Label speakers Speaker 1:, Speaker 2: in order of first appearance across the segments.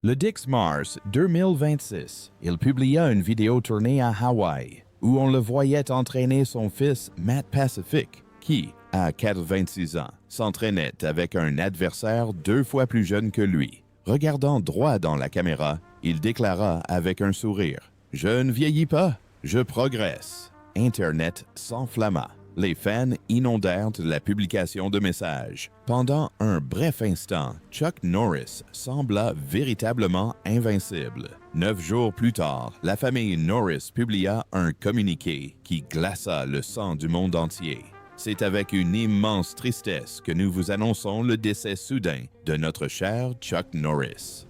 Speaker 1: Le 10 mars 2026, il publia une vidéo tournée à Hawaï, où on le voyait entraîner son fils Matt Pacific, qui, à 86 ans, s'entraînait avec un adversaire 2 fois plus jeune que lui. Regardant droit dans la caméra, il déclara avec un sourire « Je ne vieillis pas, je progresse ». Internet s'enflamma. Les fans inondèrent la publication de messages. Pendant un bref instant, Chuck Norris sembla véritablement invincible. 9 jours plus tard, la famille Norris publia un communiqué qui glaça le sang du monde entier. C'est avec une immense tristesse que nous vous annonçons le décès soudain de notre cher Chuck Norris.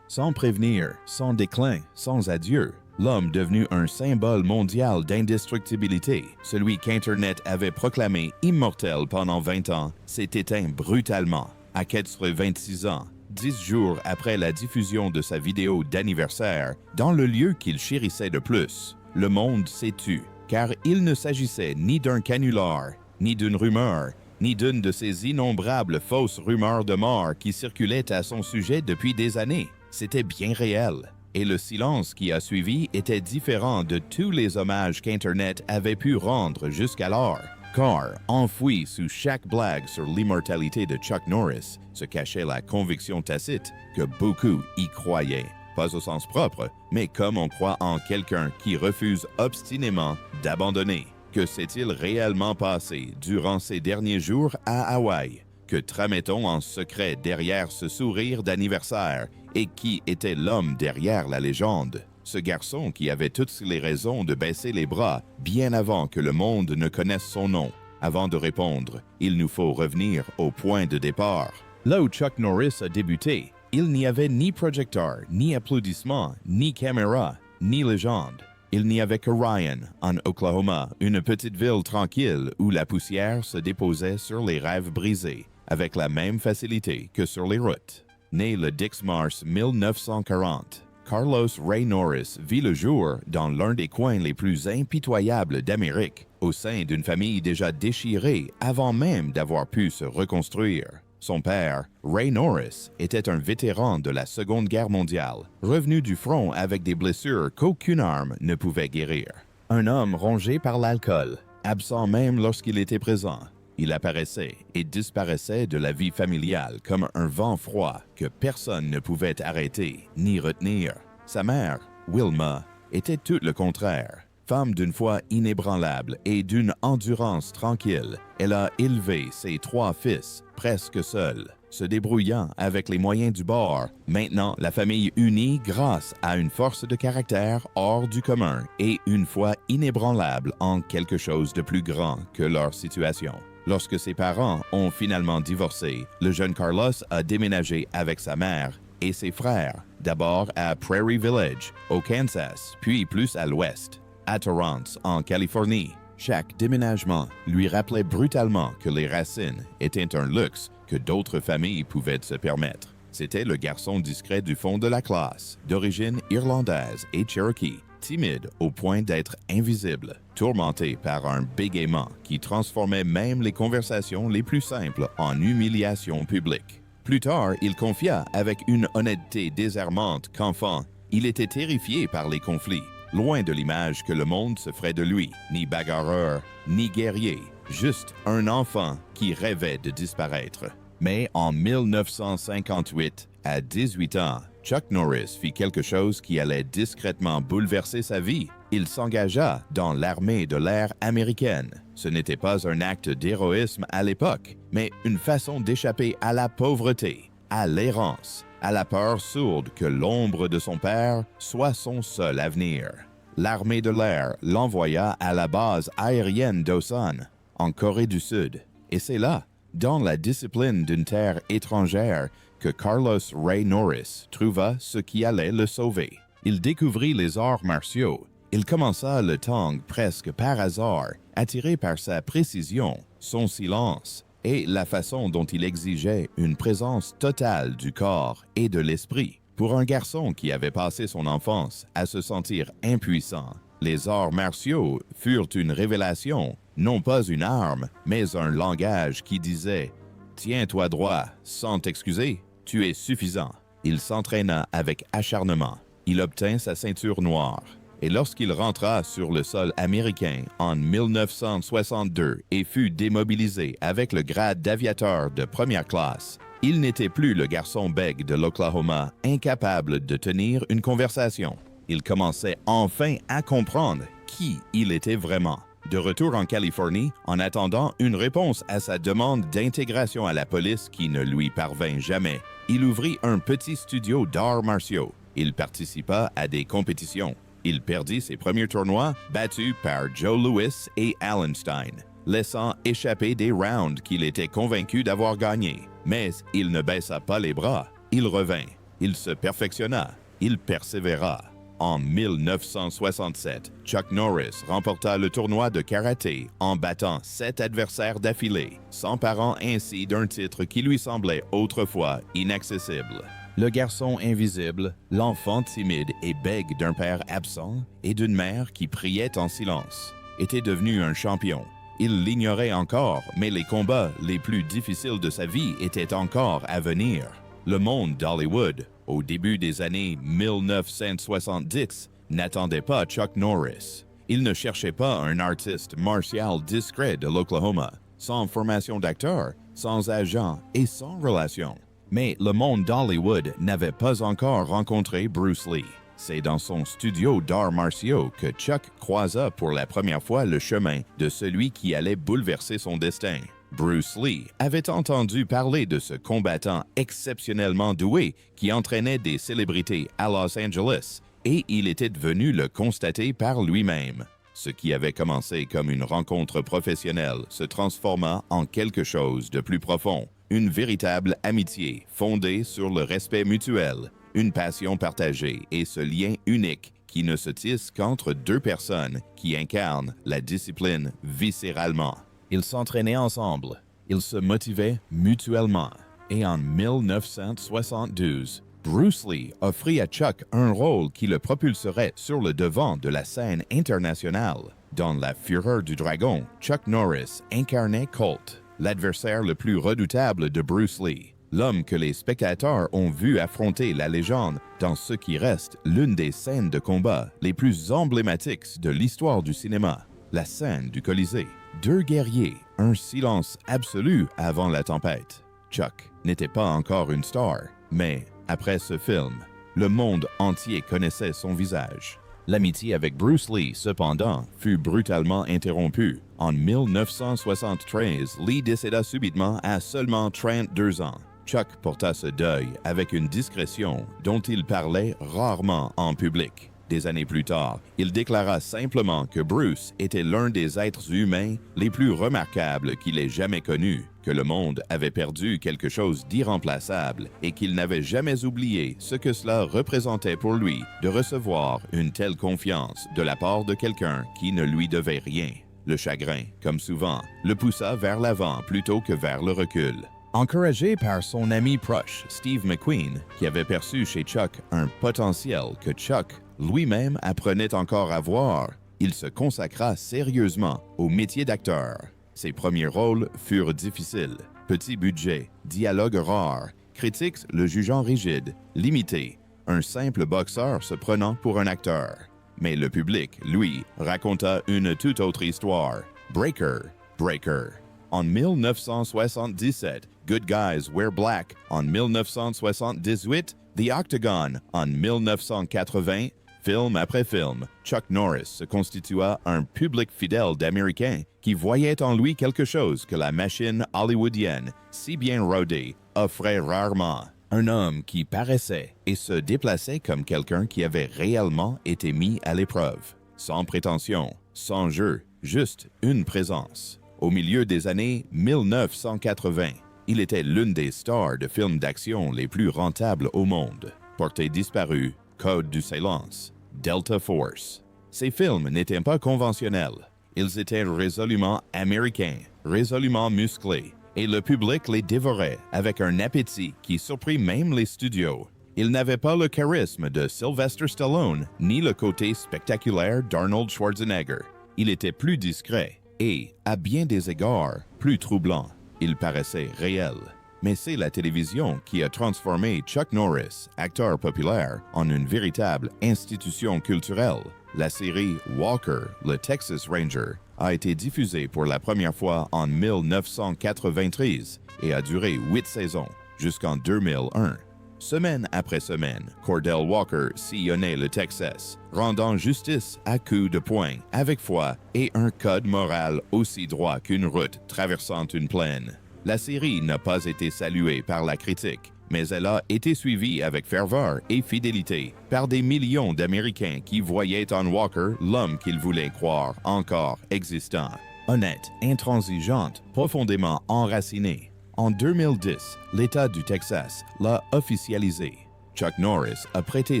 Speaker 1: Sans prévenir, sans déclin, sans adieu, l'homme devenu un symbole mondial d'indestructibilité, celui qu'Internet avait proclamé immortel pendant 20 ans, s'est éteint brutalement, à 26 ans, 10 jours après la diffusion de sa vidéo d'anniversaire, dans le lieu qu'il chérissait le plus. Le monde s'est tu, car il ne s'agissait ni d'un canular, ni d'une rumeur, ni d'une de ces innombrables fausses rumeurs de mort qui circulaient à son sujet depuis des années. C'était bien réel. Et le silence qui a suivi était différent de tous les hommages qu'Internet avait pu rendre jusqu'alors, car, enfoui sous chaque blague sur l'immortalité de Chuck Norris, se cachait la conviction tacite que beaucoup y croyaient. Pas au sens propre, mais comme on croit en quelqu'un qui refuse obstinément d'abandonner. Que s'est-il réellement passé durant ces derniers jours à Hawaï? Que tramait-on en secret derrière ce sourire d'anniversaire? Et qui était l'homme derrière la légende? Ce garçon qui avait toutes les raisons de baisser les bras bien avant que le monde ne connaisse son nom. Avant de répondre, il nous faut revenir au point de départ. Là où Chuck Norris a débuté, il n'y avait ni projecteur, ni applaudissements, ni caméra, ni légende. Il n'y avait que Ryan, en Oklahoma, une petite ville tranquille où la poussière se déposait sur les rêves brisés, avec la même facilité que sur les routes. Né le 10 mars 1940, Carlos Ray Norris vit le jour dans l'un des coins les plus impitoyables d'Amérique, au sein d'une famille déjà déchirée avant même d'avoir pu se reconstruire. Son père, Ray Norris, était un vétéran de la Seconde Guerre mondiale, revenu du front avec des blessures qu'aucune arme ne pouvait guérir. Un homme rongé par l'alcool, absent même lorsqu'il était présent. Il apparaissait et disparaissait de la vie familiale comme un vent froid que personne ne pouvait arrêter ni retenir. Sa mère, Wilma, était tout le contraire. Femme d'une foi inébranlable et d'une endurance tranquille, elle a élevé ses 3 fils, presque seule, se débrouillant avec les moyens du bord. Maintenant, la famille unie grâce à une force de caractère hors du commun et une foi inébranlable en quelque chose de plus grand que leur situation. Lorsque ses parents ont finalement divorcé, le jeune Carlos a déménagé avec sa mère et ses frères, d'abord à Prairie Village, au Kansas, puis plus à l'ouest, à Torrance, en Californie. Chaque déménagement lui rappelait brutalement que les racines étaient un luxe que d'autres familles pouvaient se permettre. C'était le garçon discret du fond de la classe, d'origine irlandaise et cherokee, timide au point d'être invisible, tourmenté par un bégaiement qui transformait même les conversations les plus simples en humiliation publique. Plus tard, il confia avec une honnêteté désarmante qu'enfant, il était terrifié par les conflits, loin de l'image que le monde se ferait de lui, ni bagarreur, ni guerrier, juste un enfant qui rêvait de disparaître. Mais en 1958, à 18 ans, Chuck Norris fit quelque chose qui allait discrètement bouleverser sa vie. Il s'engagea dans l'armée de l'air américaine. Ce n'était pas un acte d'héroïsme à l'époque, mais une façon d'échapper à la pauvreté, à l'errance, à la peur sourde que l'ombre de son père soit son seul avenir. L'armée de l'air l'envoya à la base aérienne d'Osan, en Corée du Sud. Et c'est là, dans la discipline d'une terre étrangère, que Carlos Ray Norris trouva ce qui allait le sauver. Il découvrit les arts martiaux. Il commença le tang presque par hasard, attiré par sa précision, son silence et la façon dont il exigeait une présence totale du corps et de l'esprit. Pour un garçon qui avait passé son enfance à se sentir impuissant, les arts martiaux furent une révélation, non pas une arme, mais un langage qui disait « Tiens-toi droit, sans t'excuser, tu es suffisant. Il s'entraîna avec acharnement. Il obtint sa ceinture noire. Et lorsqu'il rentra sur le sol américain en 1962 et fut démobilisé avec le grade d'aviateur de première classe, il n'était plus le garçon bègue de l'Oklahoma, incapable de tenir une conversation. Il commençait enfin à comprendre qui il était vraiment. De retour en Californie, en attendant une réponse à sa demande d'intégration à la police qui ne lui parvint jamais, il ouvrit un petit studio d'arts martiaux. Il participa à des compétitions. Il perdit ses premiers tournois battus par Joe Louis et Alan Stein, laissant échapper des rounds qu'il était convaincu d'avoir gagnés. Mais il ne baissa pas les bras. Il revint. Il se perfectionna. Il persévéra. En 1967, Chuck Norris remporta le tournoi de karaté en battant 7 adversaires d'affilée, s'emparant ainsi d'un titre qui lui semblait autrefois inaccessible. Le garçon invisible, l'enfant timide et bègue d'un père absent et d'une mère qui priait en silence, était devenu un champion. Il l'ignorait encore, mais les combats les plus difficiles de sa vie étaient encore à venir. Le monde d'Hollywood, au début des années 1970, n'attendait pas Chuck Norris. Il ne cherchait pas un artiste martial discret de l'Oklahoma, sans formation d'acteur, sans agent et sans relation. Mais le monde d'Hollywood n'avait pas encore rencontré Bruce Lee. C'est dans son studio d'arts martiaux que Chuck croisa pour la première fois le chemin de celui qui allait bouleverser son destin. Bruce Lee avait entendu parler de ce combattant exceptionnellement doué qui entraînait des célébrités à Los Angeles et il était venu le constater par lui-même. Ce qui avait commencé comme une rencontre professionnelle se transforma en quelque chose de plus profond. Une véritable amitié fondée sur le respect mutuel, une passion partagée et ce lien unique qui ne se tisse qu'entre deux personnes qui incarnent la discipline viscéralement. Ils s'entraînaient ensemble, ils se motivaient mutuellement. Et en 1972, Bruce Lee offrit à Chuck un rôle qui le propulserait sur le devant de la scène internationale. Dans La Fureur du Dragon, Chuck Norris incarnait Colt, l'adversaire le plus redoutable de Bruce Lee, l'homme que les spectateurs ont vu affronter la légende dans ce qui reste l'une des scènes de combat les plus emblématiques de l'histoire du cinéma, la scène du Colisée. Deux guerriers, un silence absolu avant la tempête. Chuck n'était pas encore une star, mais après ce film, le monde entier connaissait son visage. L'amitié avec Bruce Lee, cependant, fut brutalement interrompue. En 1973, Lee décéda subitement à seulement 32 ans. Chuck porta ce deuil avec une discrétion dont il parlait rarement en public. Des années plus tard, il déclara simplement que Bruce était l'un des êtres humains les plus remarquables qu'il ait jamais connus, que le monde avait perdu quelque chose d'irremplaçable et qu'il n'avait jamais oublié ce que cela représentait pour lui de recevoir une telle confiance de la part de quelqu'un qui ne lui devait rien. Le chagrin, comme souvent, le poussa vers l'avant plutôt que vers le recul. Encouragé par son ami proche, Steve McQueen, qui avait perçu chez Chuck un potentiel que Chuck lui-même apprenait encore à voir, il se consacra sérieusement au métier d'acteur. Ses premiers rôles furent difficiles, petit budget, dialogues rares, critiques le jugeant rigide, limité, un simple boxeur se prenant pour un acteur. Mais le public, lui, raconta une toute autre histoire. Breaker. En 1977, Good Guys Wear Black. En 1978, The Octagon. En 1980, film après film, Chuck Norris se constitua un public fidèle d'Américains qui voyaient en lui quelque chose que la machine hollywoodienne, si bien rodée, offrait rarement. Un homme qui paraissait et se déplaçait comme quelqu'un qui avait réellement été mis à l'épreuve. Sans prétention, sans jeu, juste une présence. Au milieu des années 1980, il était l'une des stars de films d'action les plus rentables au monde. Portée disparue, Code du silence, Delta Force. Ces films n'étaient pas conventionnels. Ils étaient résolument américains, résolument musclés, et le public les dévorait avec un appétit qui surprit même les studios. Ils n'avaient pas le charisme de Sylvester Stallone, ni le côté spectaculaire d'Arnold Schwarzenegger. Il était plus discret et, à bien des égards, plus troublant. il paraissait réel. Mais c'est la télévision qui a transformé Chuck Norris, acteur populaire, en une véritable institution culturelle. La série Walker, le Texas Ranger, a été diffusée pour la première fois en 1993 et a duré 8 saisons, jusqu'en 2001. Semaine après semaine, Cordell Walker sillonnait le Texas, rendant justice à coups de poing, avec foi et un code moral aussi droit qu'une route traversant une plaine. La série n'a pas été saluée par la critique, mais elle a été suivie avec ferveur et fidélité par des millions d'Américains qui voyaient en Walker l'homme qu'ils voulaient croire encore existant. Honnête, intransigeante, profondément enraciné. En 2010, l'État du Texas l'a officialisé. Chuck Norris a prêté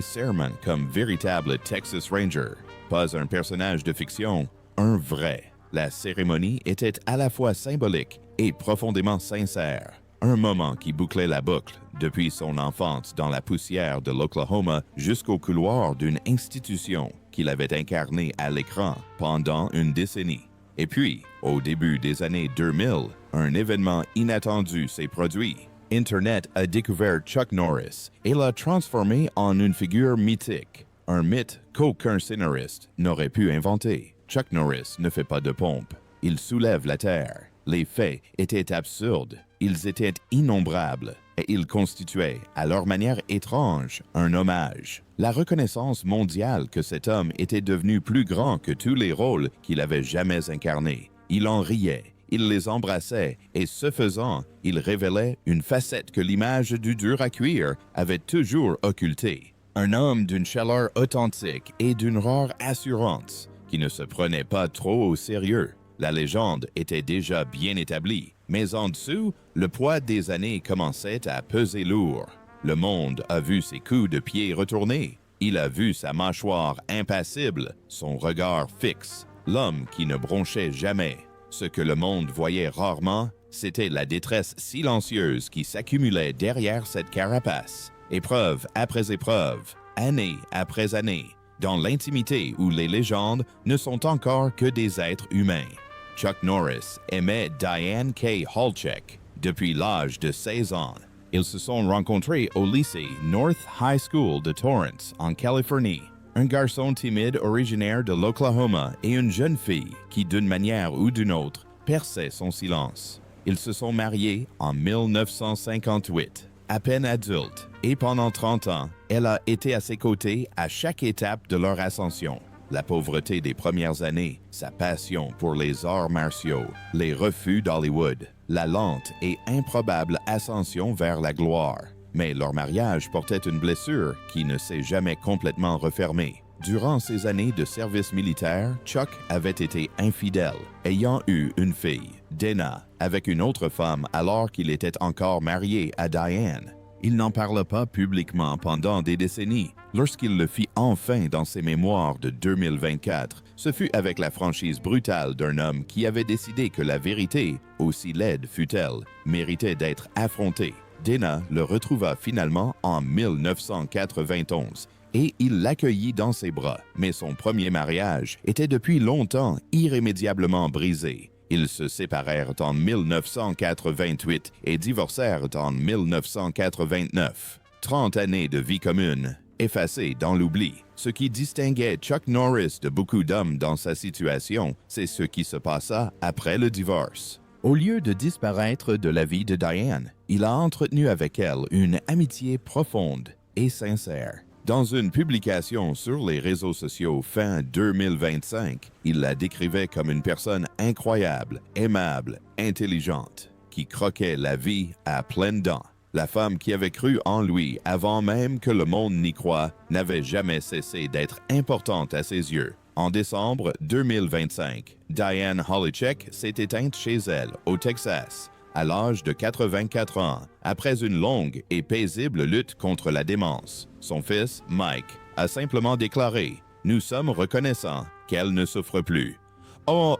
Speaker 1: serment comme véritable Texas Ranger. Pas un personnage de fiction, un vrai. La cérémonie était à la fois symbolique et profondément sincère. Un moment qui bouclait la boucle depuis son enfance dans la poussière de l'Oklahoma jusqu'au couloir d'une institution qu'il avait incarnée à l'écran pendant une décennie. Et puis, au début des années 2000, un événement inattendu s'est produit. Internet a découvert Chuck Norris et l'a transformé en une figure mythique, un mythe qu'aucun scénariste n'aurait pu inventer. Chuck Norris ne fait pas de pompe, il soulève la terre. Les faits étaient absurdes, ils étaient innombrables et ils constituaient, à leur manière étrange, un hommage. La reconnaissance mondiale que cet homme était devenu plus grand que tous les rôles qu'il avait jamais incarnés. Il en riait, il les embrassait et ce faisant, il révélait une facette que l'image du dur à cuire avait toujours occultée. Un homme d'une chaleur authentique et d'une rare assurance qui ne se prenait pas trop au sérieux. La légende était déjà bien établie, mais en dessous, le poids des années commençait à peser lourd. Le monde a vu ses coups de pied retourner. Il a vu sa mâchoire impassible, son regard fixe, l'homme qui ne bronchait jamais. Ce que le monde voyait rarement, c'était la détresse silencieuse qui s'accumulait derrière cette carapace. Épreuve après épreuve, année après année, dans l'intimité où les légendes ne sont encore que des êtres humains. Chuck Norris aimait Diane K. Holchek depuis l'âge de 16 ans. Ils se sont rencontrés au lycée North High School de Torrance, en Californie. Un garçon timide originaire de l'Oklahoma et une jeune fille qui, d'une manière ou d'une autre, perçait son silence. Ils se sont mariés en 1958. À peine adulte, et pendant 30 ans, elle a été à ses côtés à chaque étape de leur ascension. La pauvreté des premières années, sa passion pour les arts martiaux, les refus d'Hollywood, la lente et improbable ascension vers la gloire. Mais leur mariage portait une blessure qui ne s'est jamais complètement refermée. Durant ses années de service militaire, Chuck avait été infidèle, ayant eu une fille, Dana, avec une autre femme alors qu'il était encore marié à Diane. Il n'en parla pas publiquement pendant des décennies. Lorsqu'il le fit enfin dans ses mémoires de 2024, ce fut avec la franchise brutale d'un homme qui avait décidé que la vérité, aussi laide fût-elle, méritait d'être affrontée. Dana le retrouva finalement en 1991 et il l'accueillit dans ses bras. Mais son premier mariage était depuis longtemps irrémédiablement brisé. Ils se séparèrent en 1988 et divorcèrent en 1989. 30 années de vie commune, effacées dans l'oubli. Ce qui distinguait Chuck Norris de beaucoup d'hommes dans sa situation, c'est ce qui se passa après le divorce. Au lieu de disparaître de la vie de Diane, il a entretenu avec elle une amitié profonde et sincère. Dans une publication sur les réseaux sociaux fin 2025, il la décrivait comme une personne incroyable, aimable, intelligente, qui croquait la vie à pleines dents. La femme qui avait cru en lui avant même que le monde n'y croie n'avait jamais cessé d'être importante à ses yeux. En décembre 2025, Diane Holchek s'est éteinte chez elle, au Texas, à l'âge de 84 ans, après une longue et paisible lutte contre la démence. Son fils, Mike, a simplement déclaré « Nous sommes reconnaissants qu'elle ne souffre plus. » Oh,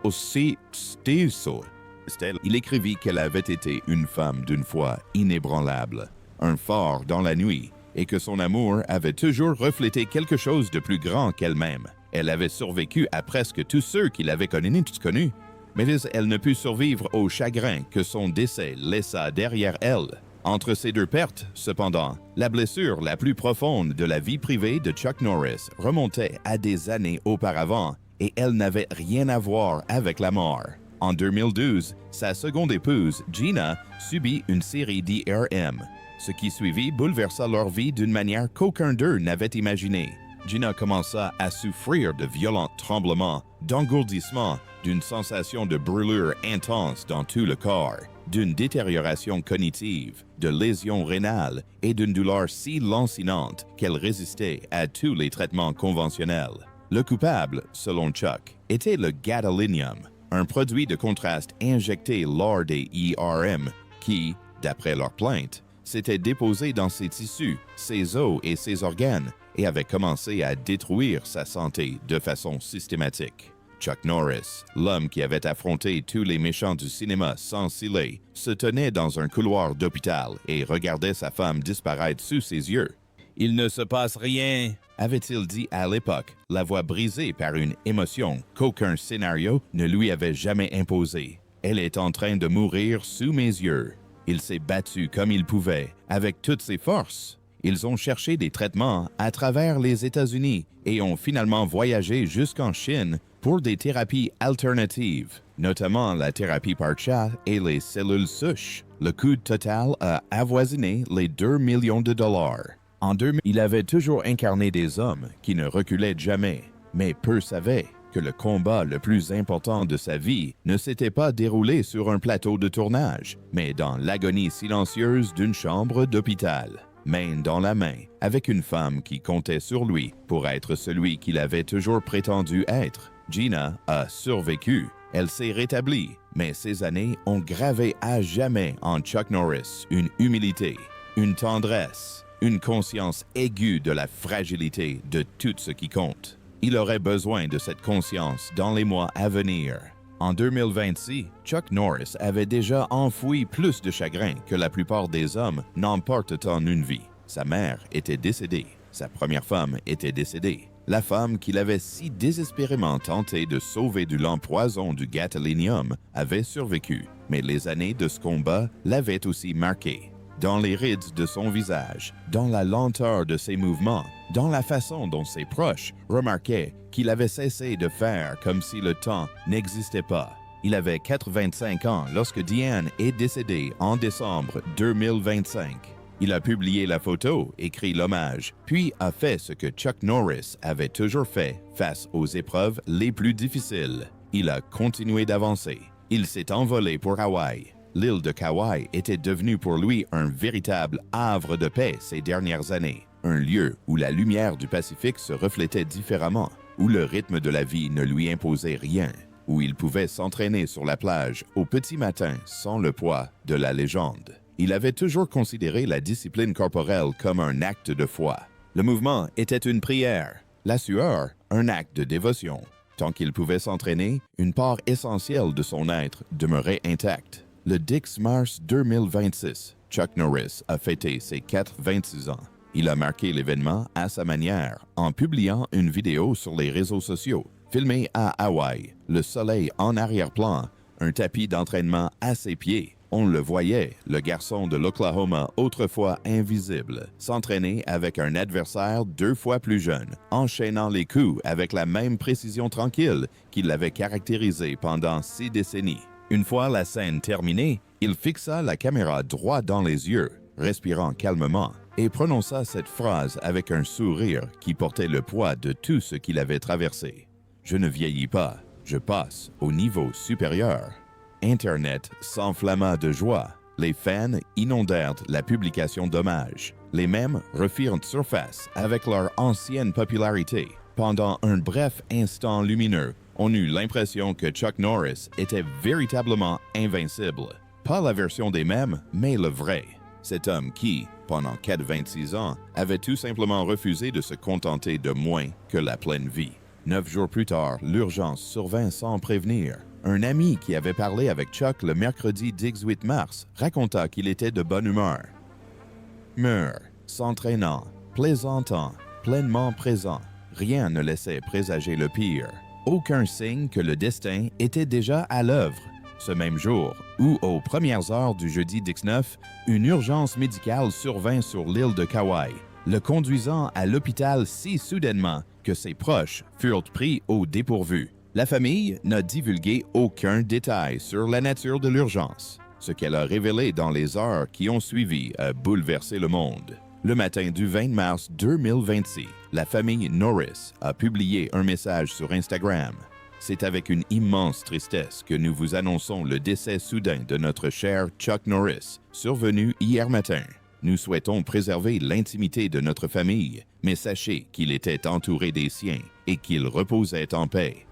Speaker 1: aussi, c'était ça. Il écrivit qu'elle avait été une femme d'une foi inébranlable, un phare dans la nuit, et que son amour avait toujours reflété quelque chose de plus grand qu'elle-même. Elle avait survécu à presque tous ceux qui l'avaient connue. Mais elle ne put survivre au chagrin que son décès laissa derrière elle. Entre ces deux pertes, cependant, la blessure la plus profonde de la vie privée de Chuck Norris remontait à des années auparavant et elle n'avait rien à voir avec la mort. En 2012, sa seconde épouse, Gina, subit une série d'IRM. Ce qui suivit bouleversa leur vie d'une manière qu'aucun d'eux n'avait imaginée. Gina commença à souffrir de violents tremblements, d'engourdissements, d'une sensation de brûlure intense dans tout le corps, d'une détérioration cognitive, de lésions rénales et d'une douleur si lancinante qu'elle résistait à tous les traitements conventionnels. Le coupable, selon Chuck, était le gadolinium, un produit de contraste injecté lors des IRM qui, d'après leur plainte, s'était déposé dans ses tissus, ses os et ses organes et avait commencé à détruire sa santé de façon systématique. Chuck Norris, l'homme qui avait affronté tous les méchants du cinéma sans ciller, se tenait dans un couloir d'hôpital et regardait sa femme disparaître sous ses yeux. « Il ne se passe rien », avait-il dit à l'époque, la voix brisée par une émotion qu'aucun scénario ne lui avait jamais imposée. « Elle est en train de mourir sous mes yeux. » Il s'est battu comme il pouvait, avec toutes ses forces. Ils ont cherché des traitements à travers les États-Unis et ont finalement voyagé jusqu'en Chine pour des thérapies alternatives, notamment la thérapie par chat et les cellules souches. Le coût total a avoisiné les 2 millions de dollars. En 2000, il avait toujours incarné des hommes qui ne reculaient jamais, mais peu savaient que le combat le plus important de sa vie ne s'était pas déroulé sur un plateau de tournage, mais dans l'agonie silencieuse d'une chambre d'hôpital, main dans la main, avec une femme qui comptait sur lui pour être celui qu'il avait toujours prétendu être. Gina a survécu. Elle s'est rétablie, mais ces années ont gravé à jamais en Chuck Norris une humilité, une tendresse, une conscience aiguë de la fragilité de tout ce qui compte. Il aurait besoin de cette conscience dans les mois à venir. En 2026, Chuck Norris avait déjà enfoui plus de chagrin que la plupart des hommes n'emportent en une vie. Sa mère était décédée. Sa première femme était décédée. La femme qu'il avait si désespérément tenté de sauver du lent poison du gadolinium avait survécu, mais les années de ce combat l'avaient aussi marqué. Dans les rides de son visage, dans la lenteur de ses mouvements, dans la façon dont ses proches remarquaient qu'il avait cessé de faire comme si le temps n'existait pas. Il avait 85 ans lorsque Diane est décédée en décembre 2025. Il a publié la photo, écrit l'hommage, puis a fait ce que Chuck Norris avait toujours fait face aux épreuves les plus difficiles. Il a continué d'avancer. Il s'est envolé pour Hawaï. L'île de Kauai était devenue pour lui un véritable havre de paix ces dernières années, un lieu où la lumière du Pacifique se reflétait différemment, où le rythme de la vie ne lui imposait rien, où il pouvait s'entraîner sur la plage au petit matin sans le poids de la légende. Il avait toujours considéré la discipline corporelle comme un acte de foi. Le mouvement était une prière, la sueur, un acte de dévotion. Tant qu'il pouvait s'entraîner, une part essentielle de son être demeurait intacte. Le 10 mars 2026, Chuck Norris a fêté ses 26 ans. Il a marqué l'événement à sa manière en publiant une vidéo sur les réseaux sociaux, filmée à Hawaï, le soleil en arrière-plan, un tapis d'entraînement à ses pieds. On le voyait, le garçon de l'Oklahoma autrefois invisible, s'entraîner avec un adversaire 2 fois plus jeune, enchaînant les coups avec la même précision tranquille qui l'avait caractérisé pendant 6 décennies. Une fois la scène terminée, il fixa la caméra droit dans les yeux, respirant calmement, et prononça cette phrase avec un sourire qui portait le poids de tout ce qu'il avait traversé. « Je ne vieillis pas, je passe au niveau supérieur. » Internet s'enflamma de joie. Les fans inondèrent la publication d'hommages. Les mèmes refirent surface avec leur ancienne popularité. Pendant un bref instant lumineux, on eut l'impression que Chuck Norris était véritablement invincible. Pas la version des mèmes, mais le vrai. Cet homme qui, pendant 26 ans, avait tout simplement refusé de se contenter de moins que la pleine vie. 9 jours plus tard, l'urgence survint sans prévenir. Un ami qui avait parlé avec Chuck le mercredi 18 mars raconta qu'il était de bonne humeur. Mûr, s'entraînant, plaisantant, pleinement présent, rien ne laissait présager le pire. aucun signe que le destin était déjà à l'œuvre. Ce même jour, où aux premières heures du jeudi 19, une urgence médicale survint sur l'île de Kauai, le conduisant à l'hôpital si soudainement que ses proches furent pris au dépourvu. La famille n'a divulgué aucun détail sur la nature de l'urgence. Ce qu'elle a révélé dans les heures qui ont suivi a bouleversé le monde. Le matin du 20 mars 2026, la famille Norris a publié un message sur Instagram. C'est avec une immense tristesse que nous vous annonçons le décès soudain de notre cher Chuck Norris, survenu hier matin. Nous souhaitons préserver l'intimité de notre famille, mais sachez qu'il était entouré des siens et qu'il reposait en paix.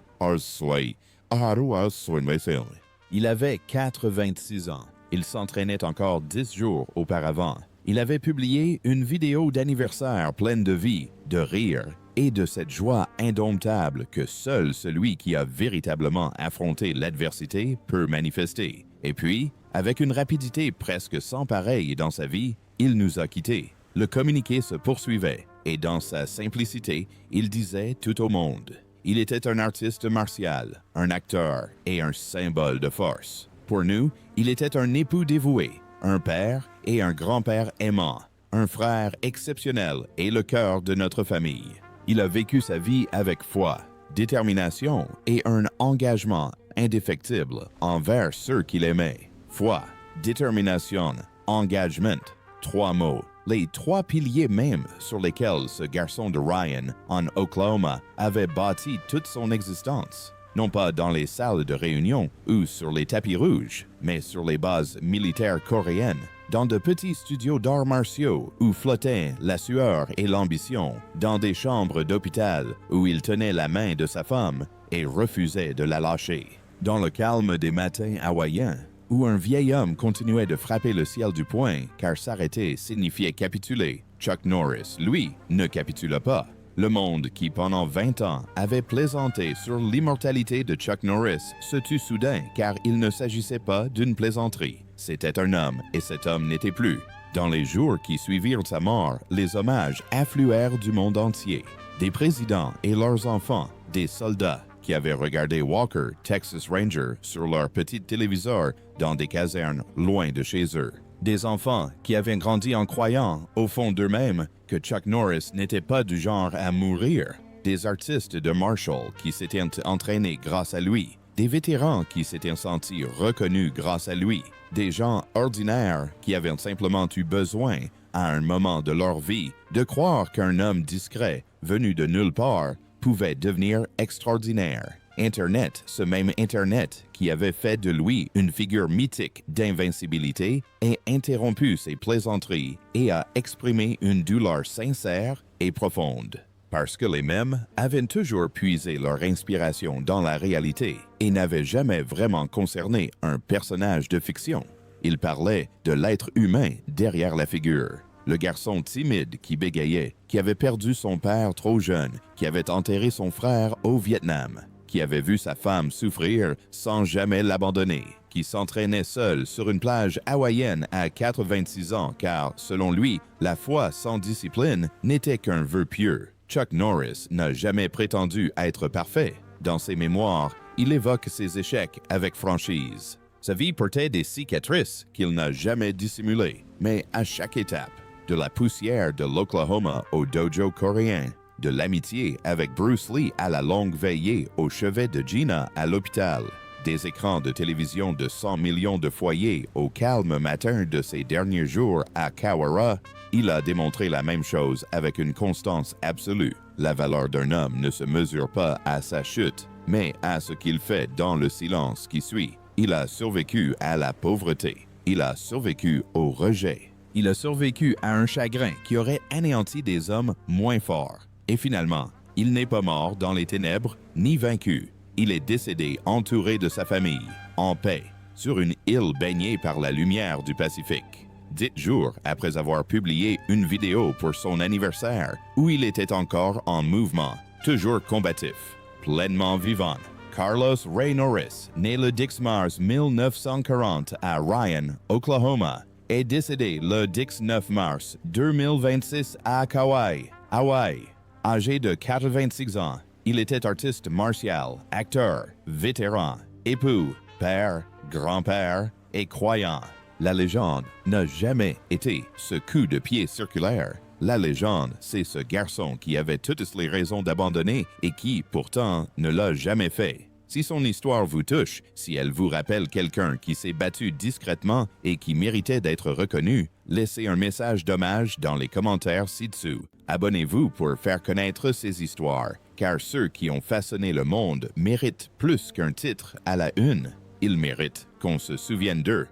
Speaker 1: Il avait 86 ans. Il s'entraînait encore 10 jours auparavant. Il avait publié une vidéo d'anniversaire pleine de vie, de rire et de cette joie indomptable que seul celui qui a véritablement affronté l'adversité peut manifester. Et puis, avec une rapidité presque sans pareille dans sa vie, il nous a quittés. Le communiqué se poursuivait et dans sa simplicité, il disait tout au monde. Il était un artiste martial, un acteur et un symbole de force. Pour nous, il était un époux dévoué, un père et un grand-père aimant, un frère exceptionnel et le cœur de notre famille. Il a vécu sa vie avec foi, détermination et un engagement indéfectible envers ceux qu'il aimait. Foi, détermination, engagement, 3 mots. Les 3 piliers même sur lesquels ce garçon de Ryan, en Oklahoma, avait bâti toute son existence. Non pas dans les salles de réunion ou sur les tapis rouges, mais sur les bases militaires coréennes, dans de petits studios d'arts martiaux où flottaient la sueur et l'ambition, dans des chambres d'hôpital où il tenait la main de sa femme et refusait de la lâcher, dans le calme des matins hawaïens, où un vieil homme continuait de frapper le ciel du poing car s'arrêter signifiait capituler. Chuck Norris, lui, ne capitula pas. Le monde qui, pendant 20 ans, avait plaisanté sur l'immortalité de Chuck Norris se tut soudain car il ne s'agissait pas d'une plaisanterie. C'était un homme et cet homme n'était plus. Dans les jours qui suivirent sa mort, les hommages affluèrent du monde entier. Des présidents et leurs enfants, des soldats, qui avaient regardé Walker, Texas Ranger, sur leur petit téléviseur dans des casernes loin de chez eux. Des enfants qui avaient grandi en croyant, au fond d'eux-mêmes, que Chuck Norris n'était pas du genre à mourir. Des artistes de Marshall qui s'étaient entraînés grâce à lui. Des vétérans qui s'étaient sentis reconnus grâce à lui. Des gens ordinaires qui avaient simplement eu besoin, à un moment de leur vie, de croire qu'un homme discret, venu de nulle part, pouvait devenir extraordinaire. Internet, ce même Internet qui avait fait de lui une figure mythique d'invincibilité, a interrompu ses plaisanteries et a exprimé une douleur sincère et profonde. Parce que les mêmes avaient toujours puisé leur inspiration dans la réalité et n'avaient jamais vraiment concerné un personnage de fiction. Ils parlaient de l'être humain derrière la figure. Le garçon timide qui bégayait, qui avait perdu son père trop jeune, qui avait enterré son frère au Vietnam, qui avait vu sa femme souffrir sans jamais l'abandonner, qui s'entraînait seul sur une plage hawaïenne à 86 ans car, selon lui, la foi sans discipline n'était qu'un vœu pieux. Chuck Norris n'a jamais prétendu être parfait. Dans ses mémoires, il évoque ses échecs avec franchise. Sa vie portait des cicatrices qu'il n'a jamais dissimulées, mais à chaque étape, de la poussière de l'Oklahoma au dojo coréen, de l'amitié avec Bruce Lee à la longue veillée au chevet de Gina à l'hôpital, des écrans de télévision de 100 millions de foyers au calme matin de ses derniers jours à Kawara, il a démontré la même chose avec une constance absolue. La valeur d'un homme ne se mesure pas à sa chute, mais à ce qu'il fait dans le silence qui suit. Il a survécu à la pauvreté. Il a survécu au rejet. Il a survécu à un chagrin qui aurait anéanti des hommes moins forts. Et finalement, il n'est pas mort dans les ténèbres ni vaincu. Il est décédé entouré de sa famille, en paix, sur une île baignée par la lumière du Pacifique. 10 jours après avoir publié une vidéo pour son anniversaire où il était encore en mouvement, toujours combatif, pleinement vivant. Carlos Ray Norris, né le 10 mars 1940 à Ryan, Oklahoma, est décédé le 19 mars 2026 à Kauai, Hawaï, âgé de 86 ans. Il était artiste martial, acteur, vétéran, époux, père, grand-père et croyant. La légende n'a jamais été ce coup de pied circulaire. La légende, c'est ce garçon qui avait toutes les raisons d'abandonner et qui, pourtant, ne l'a jamais fait. Si son histoire vous touche, si elle vous rappelle quelqu'un qui s'est battu discrètement et qui méritait d'être reconnu, laissez un message d'hommage dans les commentaires ci-dessous. Abonnez-vous pour faire connaître ces histoires, car ceux qui ont façonné le monde méritent plus qu'un titre à la une. Ils méritent qu'on se souvienne d'eux.